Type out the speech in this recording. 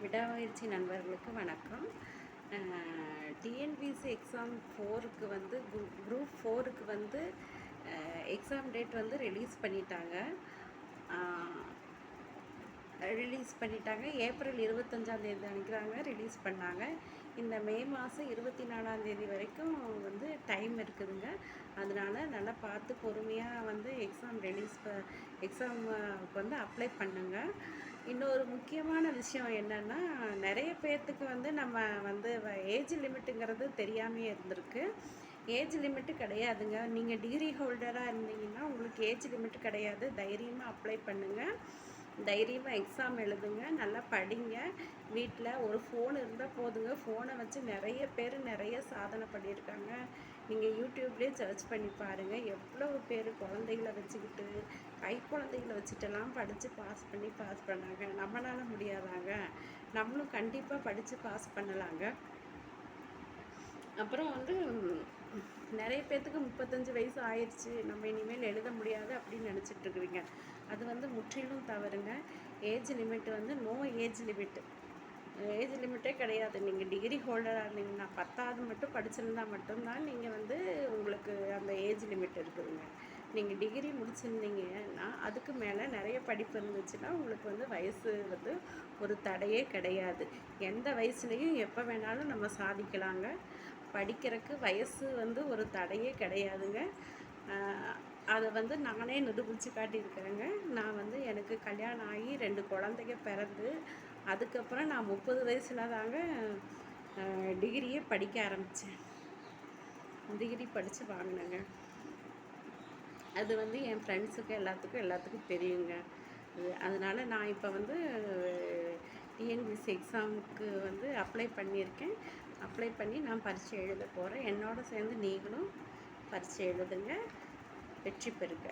விடாமுயற்சி நண்பர்களுக்கு வணக்கம். டிஎன்பிசி எக்ஸாம் 4க்கு வந்து குரூப் 4க்கு வந்து எக்ஸாம் டேட் வந்து ரிலீஸ் பண்ணிட்டாங்க. ஏப்ரல் 25ஆந்தேதி அனுக்கிறாங்க, ரிலீஸ் பண்ணாங்க. இந்த மே மாதம் 24ஆந்தேதி வரைக்கும் வந்து டைம் இருக்குதுங்க. அதனால் நல்லா பார்த்து பொறுமையாக வந்து எக்ஸாமுக்கு வந்து அப்ளை பண்ணுங்க. இன்னொரு முக்கியமான விஷயம் என்னென்னா, நிறைய பேர்த்துக்கு வந்து நம்ம வந்து ஏஜ் லிமிட்டுங்கிறது தெரியாமையே இருந்திருக்கு. ஏஜ் லிமிட்டு கிடையாதுங்க. நீங்கள் டிகிரி ஹோல்டராக இருந்தீங்கன்னா உங்களுக்கு ஏஜ் லிமிட்டு கிடையாது. தைரியமாக அப்ளை பண்ணுங்கள், தைரியமாக எக்ஸாம் எழுதுங்க, நல்லா படிங்க. வீட்டில் ஒரு ஃபோன் இருந்தால் போதுங்க. ஃபோனை வச்சு நிறைய பேர் நிறைய சாதனை பண்ணியிருக்காங்க. நீங்கள் யூடியூப்லேயே சர்ச் பண்ணி பாருங்கள். எவ்வளவு பேர் குழந்தைகளை வச்சுக்கிட்டு, கை குழந்தைகளை வச்சுட்டெல்லாம் படித்து பாஸ் பண்ணாங்க. நம்மளால் முடியாதாங்க? நம்மளும் கண்டிப்பாக படித்து பாஸ் பண்ணலாங்க. அப்புறம் வந்து நிறைய பேர்த்துக்கு 35 வயசு ஆயிடுச்சு, நம்ம இனிமேல் எழுத முடியாது அப்படின்னு நினச்சிட்ருக்குறீங்க. அது வந்து முற்றிலும் தவறுங்க. ஏஜ் லிமிட்டு வந்து நோ ஏஜ் லிமிட்டு. ஏஜ் லிமிட்டே கிடையாது. நீங்கள் டிகிரி ஹோல்டராக இருந்தீங்கன்னா 10வது மட்டும் படிச்சிருந்தா மட்டும்தான் நீங்கள் வந்து உங்களுக்கு அந்த ஏஜ் லிமிட் இருக்குதுங்க. நீங்கள் டிகிரி முடிச்சிருந்தீங்கன்னா அதுக்கு மேலே நிறைய படிப்பு இருந்துச்சுன்னா உங்களுக்கு வந்து வயசு வந்து ஒரு தடையே கிடையாது. எந்த வயசுலேயும் எப்போ வேணாலும் நம்ம சாதிக்கலாங்க. படிக்கிறதுக்கு வயசு வந்து ஒரு தடையே கிடையாதுங்க. அதை வந்து நானே நிரூபித்து காட்டியிருக்கிறேங்க. நான் வந்து எனக்கு கல்யாணம் ஆகி 2 குழந்தைங்க பிறந்து அதுக்கப்புறம் நான் 30 வயசில் தாங்க டிகிரியே படிக்க ஆரம்பித்தேன். டிகிரி படித்து வாங்கினேங்க. அது வந்து என் ஃப்ரெண்ட்ஸுக்கு எல்லாத்துக்கும் தெரியுங்க. அதனால் நான் இப்போ வந்து டிஎன்பிசி எக்ஸாமுக்கு வந்து அப்ளை பண்ணியிருக்கேன். அப்ளை பண்ணி நான் பரீட்சை எழுத போகிறேன். என்னோட சேர்ந்து நீங்களும் பரீட்சை எழுதுங்க, வெற்றி பெறுங்க.